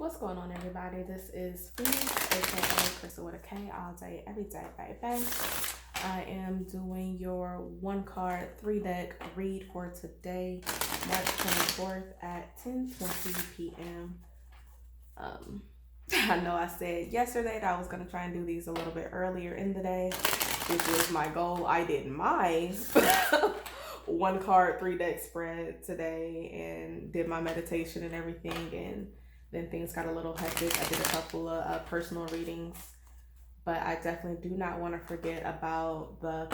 What's going on, everybody? This is Phoenix, aka Crystal with a K, all day, every day, baby. I am doing your one card, 3-deck read for today, March 24th at 10:20 p.m. I know I said yesterday that I was going to try and do these a little bit earlier in the day, which was my goal. I did my one card, 3-deck spread today and did my meditation and everything, and then things got a little hectic. I did a couple of personal readings, but I definitely do not want to forget about the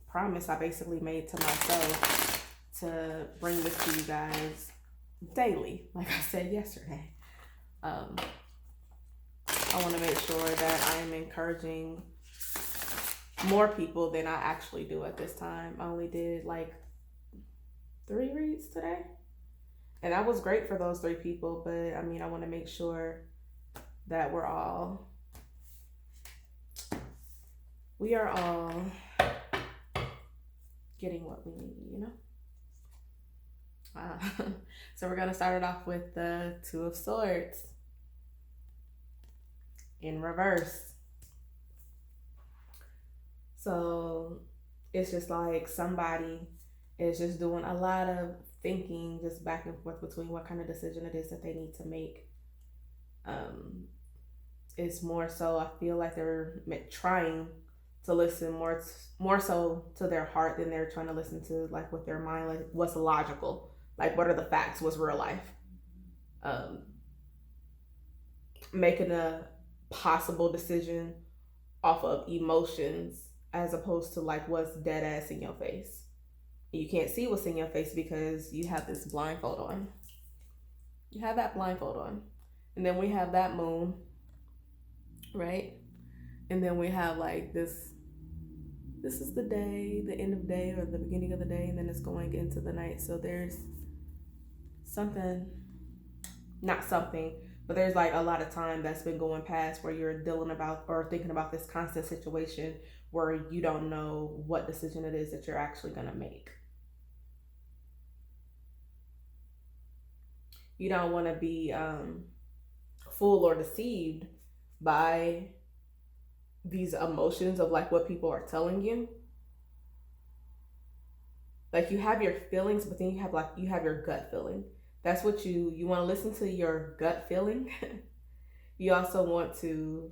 promise I basically made to myself to bring this to you guys daily, like I said yesterday. I want to make sure that I am encouraging more people than I actually do at this time. I only did like 3 reads today. And that was great for those 3 people, but I mean, I want to make sure that we are all getting what we need, you know? So we're going to start it off with the 2 of Swords in reverse. So it's just like somebody is just doing a lot of thinking, just back and forth between what kind of decision it is that they need to make. It's more so, I feel like they're trying to listen more so to their heart than they're trying to listen to like with their mind, like what's logical, like what are the facts, what's real life. Making a possible decision off of emotions as opposed to like what's dead ass in your face. You can't see what's in your face because you have this blindfold on. You have that blindfold on. And then we have that moon, right? And then we have like this is the day, the end of day or the beginning of the day, and then it's going into the night. So there's but there's like a lot of time that's been going past where you're dealing about or thinking about this constant situation where you don't know what decision it is that you're actually going to make. You don't want to be fooled or deceived by these emotions of like what people are telling you. Like you have your feelings, but then you have your gut feeling. That's what you want to listen to your gut feeling. You also want to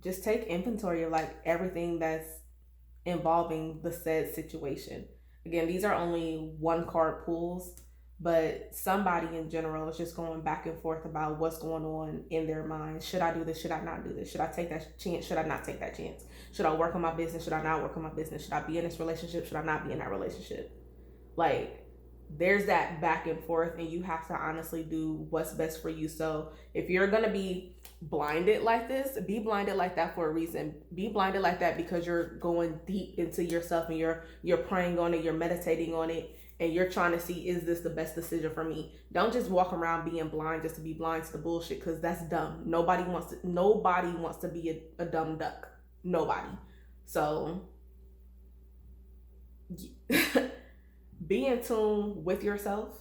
just take inventory of like everything that's involving the said situation. Again, these are only 1 card pulls, but somebody in general is just going back and forth about what's going on in their mind. Should I do this? Should I not do this? Should I take that chance? Should I not take that chance? Should I work on my business? Should I not work on my business? Should I be in this relationship? Should I not be in that relationship? Like, there's that back and forth, and you have to honestly do what's best for you. So if you're going to be blinded like this, be blinded like that for a reason. Be blinded like that because you're going deep into yourself and you're praying on it, you're meditating on it, and you're trying to see, is this the best decision for me? Don't just walk around being blind just to be blind to the bullshit, because that's dumb. Nobody wants to be a dumb duck. Nobody. So be in tune with yourself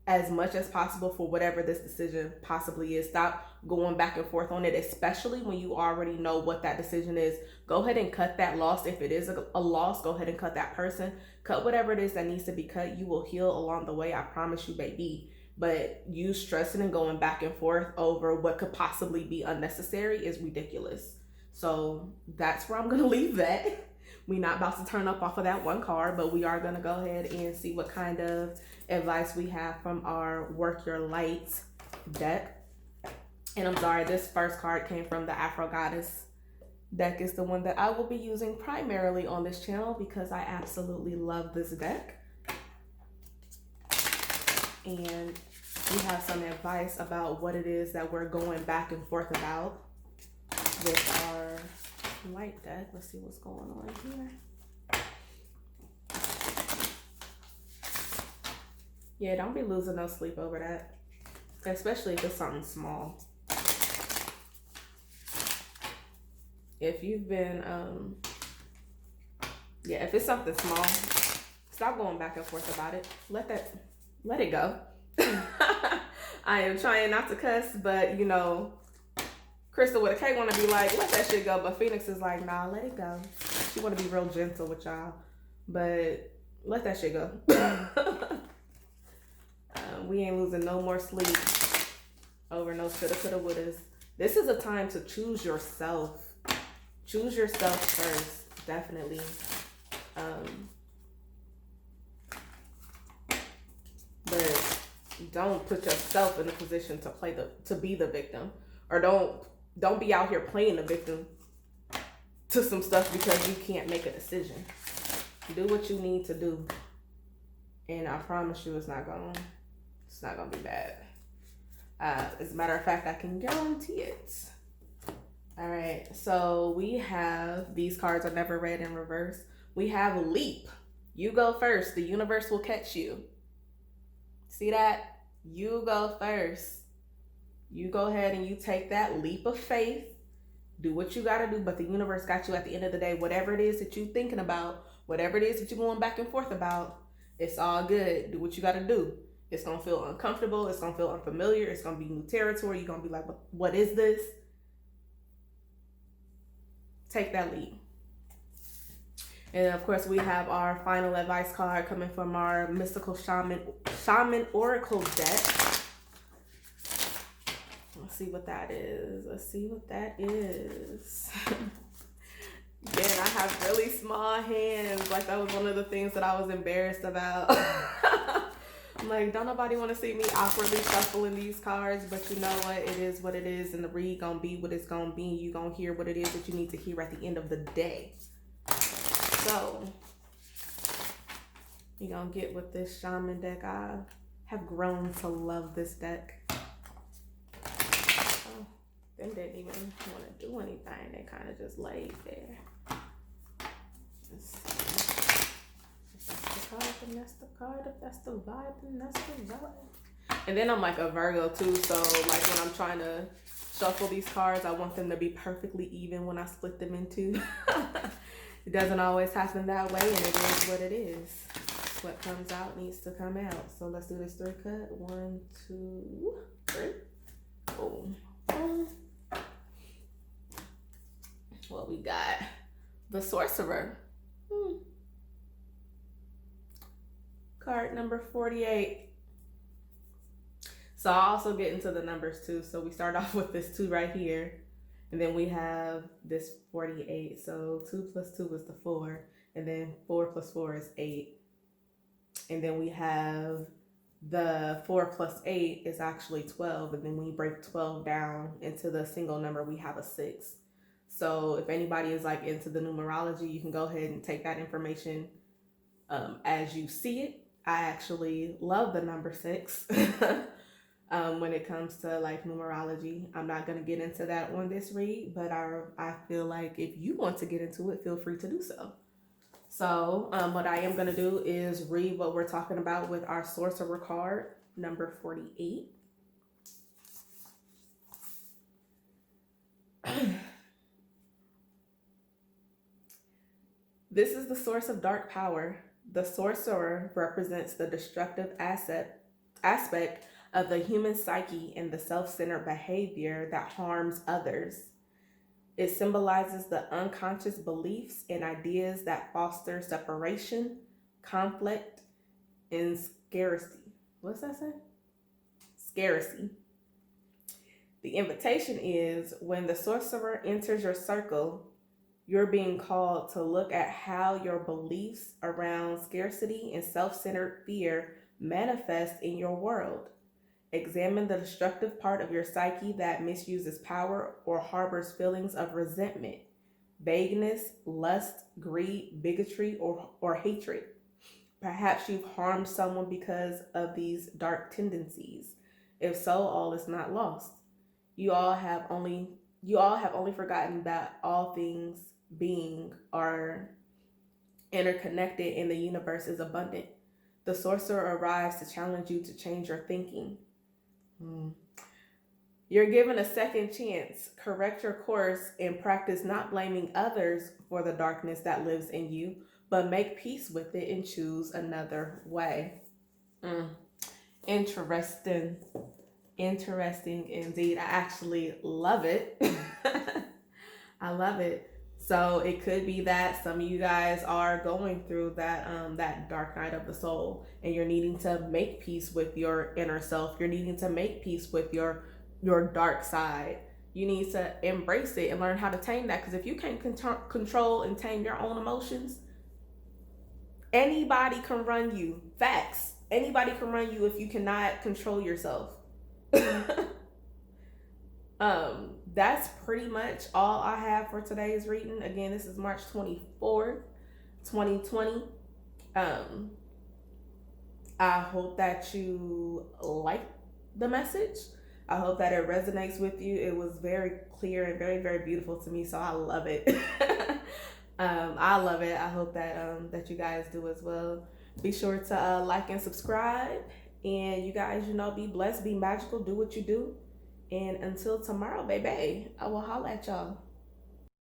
as much as possible for whatever this decision possibly is. Stop going back and forth on it, especially when you already know what that decision is. Go ahead and cut that loss. If it is a loss, go ahead and cut that person. Cut whatever it is that needs to be cut. You will heal along the way. I promise you, baby. But you stressing and going back and forth over what could possibly be unnecessary is ridiculous. So that's where I'm going to leave that. We're not about to turn up off of that 1 card, but we are going to go ahead and see what kind of advice we have from our Work Your Light deck. And I'm sorry, this first card came from the Afro Goddess deck. Is the one that I will be using primarily on this channel because I absolutely love this deck. And we have some advice about what it is that we're going back and forth about with our light deck. Let's see what's going on here. Yeah, don't be losing no sleep over that, especially if it's something small. If you've been if it's something small, stop going back and forth about it. Let it go. I am trying not to cuss, but you know, Crystal with a K want to be like, let that shit go. But Phoenix is like, nah, let it go. She want to be real gentle with y'all. But let that shit go. We ain't losing no more sleep over no coulda, wouldas. This is a time to choose yourself. Choose yourself first, definitely. But don't put yourself in a position to be the victim, or don't be out here playing the victim to some stuff because you can't make a decision. Do what you need to do, and I promise you, it's not gonna be bad. As a matter of fact, I can guarantee it. All right, so we have, these cards are never read in reverse. We have leap. You go first. The universe will catch you. See that? You go first. You go ahead and you take that leap of faith. Do what you got to do, but the universe got you at the end of the day. Whatever it is that you're thinking about, whatever it is that you're going back and forth about, it's all good. Do what you got to do. It's going to feel uncomfortable. It's going to feel unfamiliar. It's going to be new territory. You're going to be like, what is this? Take that leap. And of course, we have our final advice card coming from our mystical shaman oracle deck. Let's see what that is. Again, I have really small hands. Like, that was one of the things that I was embarrassed about. I'm like, don't nobody want to see me awkwardly shuffling these cards, but you know what? It is what it is, and the read gonna be what it's gonna be. You gonna hear what it is that you need to hear at the end of the day. So, you're gonna get with this shaman deck. I have grown to love this deck. Oh, them didn't even want to do anything. They kind of just laid there. Let's see. If that's the card, then that's the card. If that's the vibe, then that's the vibe. And then I'm like a Virgo too, so like when I'm trying to shuffle these cards, I want them to be perfectly even when I split them in two. It doesn't always happen that way, and it is what it is. What comes out needs to come out. So let's do this 3 cut. 1, 2, 3. Boom. What we got? The Sorcerer. Card number 48. So I'll also get into the numbers too. So we start off with this 2 right here. And then we have this 48. So 2 plus 2 is the 4. And then 4 plus 4 is 8. And then we have the 4 plus 8 is actually 12. And then when you break 12 down into the single number, we have a 6. So if anybody is like into the numerology, you can go ahead and take that information as you see it. I actually love the number 6. When it comes to like numerology. I'm not going to get into that on this read, but I feel like if you want to get into it, feel free to do so. So what I am going to do is read what we're talking about with our Sorcerer card, number 48. This is the source of dark power. The Sorcerer represents the destructive aspect of the human psyche and the self-centered behavior that harms others. It symbolizes the unconscious beliefs and ideas that foster separation, conflict, and scarcity. What's that say? Scarcity. The invitation is, when the Sorcerer enters your circle, you're being called to look at how your beliefs around scarcity and self-centered fear manifest in your world. Examine the destructive part of your psyche that misuses power or harbors feelings of resentment, vagueness, lust, greed, bigotry, or hatred. Perhaps you've harmed someone because of these dark tendencies. If so, all is not lost. You all have only forgotten that all things being are interconnected and the universe is abundant. The Sorcerer arrives to challenge you to change your thinking. You're given a second chance. Correct your course and practice not blaming others for the darkness that lives in you, but make peace with it and choose another way. Interesting. Interesting indeed. I actually love it. I love it. So it could be that some of you guys are going through that dark night of the soul, and you're needing to make peace with your inner self. You're needing to make peace with your dark side. You need to embrace it and learn how to tame that. Because if you can't control and tame your own emotions, anybody can run you. Facts. Anybody can run you if you cannot control yourself. That's pretty much all I have for today's reading. Again, this is March 24th, 2020. I hope that you like the message. I hope that it resonates with you. It was very clear and very, very beautiful to me, so I love it. I love it. I hope that that you guys do as well. Be sure to like and subscribe. And you guys, be blessed, be magical, do what you do. And until tomorrow, baby, I will holla at y'all.